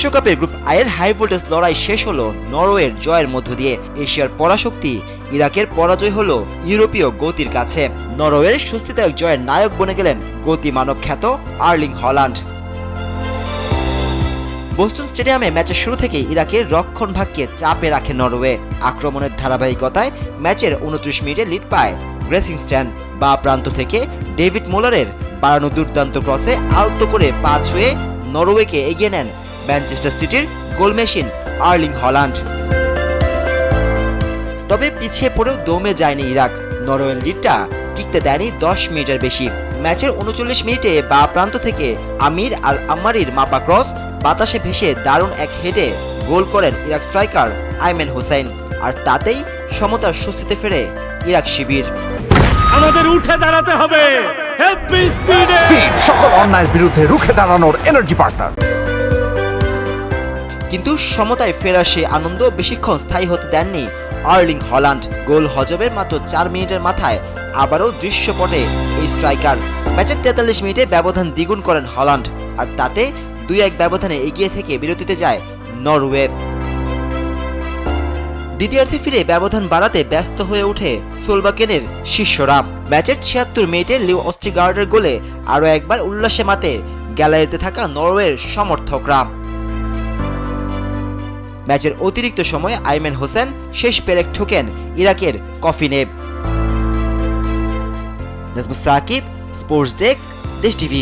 বিশ্বকাপের গ্রুপ আয়ের high voltage লড়াই শেষ হলো নরওয়ের জয়ের মধ্য দিয়ে। এশিয়ার পরাশক্তি ইরাকের পরাজয় হলো ইউরোপীয় গতির কাছে। নরওয়ের স্বস্তিদায়ক জয়ের নায়ক বনে গেলেন গতিমানব খ্যাত আর্লিং হল্যান্ড। বোস্টন স্টেডিয়ামে ম্যাচের শুরু থেকেই ইরাকের রক্ষণভাগকে চাপে রাখে নরওয়ে। আক্রমণের ধারাবাহিকতায় ম্যাচের 29 মিনিটে লিড পায় গ্রেসিংস্ট্যান। বা প্রান্ত থেকে ডেভিড মোলারের বাড়ানো দুর্দান্ত ক্রসে আলতো করে পা ছুঁয়ে নরওয়েকে এগিয়ে নেন ম্যানচেস্টার সিটির গোল মেশিন আর্লিং হল্যান্ড। তবে পিছিয়ে পড়েও দমে যায়নি ইরাক। নরওয়ের লিডটা টিকতে দেয়নি 10 মিনিটের বেশি। ম্যাচের 39 মিনিটে বা প্রান্ত থেকে আমির আল আমারির মাপা ক্রস বাতাসে ভেসে দারুণ এক হেডে গোল করেন ইরাক স্ট্রাইকার আইমেন হোসেন। আর তাতেই সমতার স্বস্তিতে ফেরে ইরাক শিবির। আমাদের উঠে দাঁড়াতে হবে। স্পিড সকল অন্যায়ের বিরুদ্ধে রুখে দাঁড়ানোর এনার্জি পার্টনার। কিন্তু সমতায় ফেরার সেই আনন্দ বেশিক্ষণ স্থায়ী হতে দেননি আর্লিং হল্যান্ড। গোল হজমের মাত্র 4 মিনিটের মাথায় আবারও দৃশ্যপটে এই স্ট্রাইকার। ম্যাচের 43 মিনিটে ব্যবধান দ্বিগুণ করেন হল্যান্ড। আর তাতে 2-1 ব্যবধানে এগিয়ে থেকে বিরতিতে যায় নরওয়ে। দ্বিতীয়ার্ধে ফিরে ব্যবধান বাড়াতে ব্যস্ত হয়ে ওঠে সোলবাকেনের শিষ্যরা। ম্যাচের 76 মিনিটে লিও অস্টিগার্ডের গোলে আরও একবার উল্লাসে মাতে গ্যালারিতে থাকা নরওয়ের সমর্থকরা। ম্যাচের অতিরিক্ত সময়ে আইমেন হোসেন শেষ পেরেক ঠোকেন ইরাকের কফিনে। নাজমুস সাকিব, স্পোর্টস ডেস্ক, দেশ টিভি।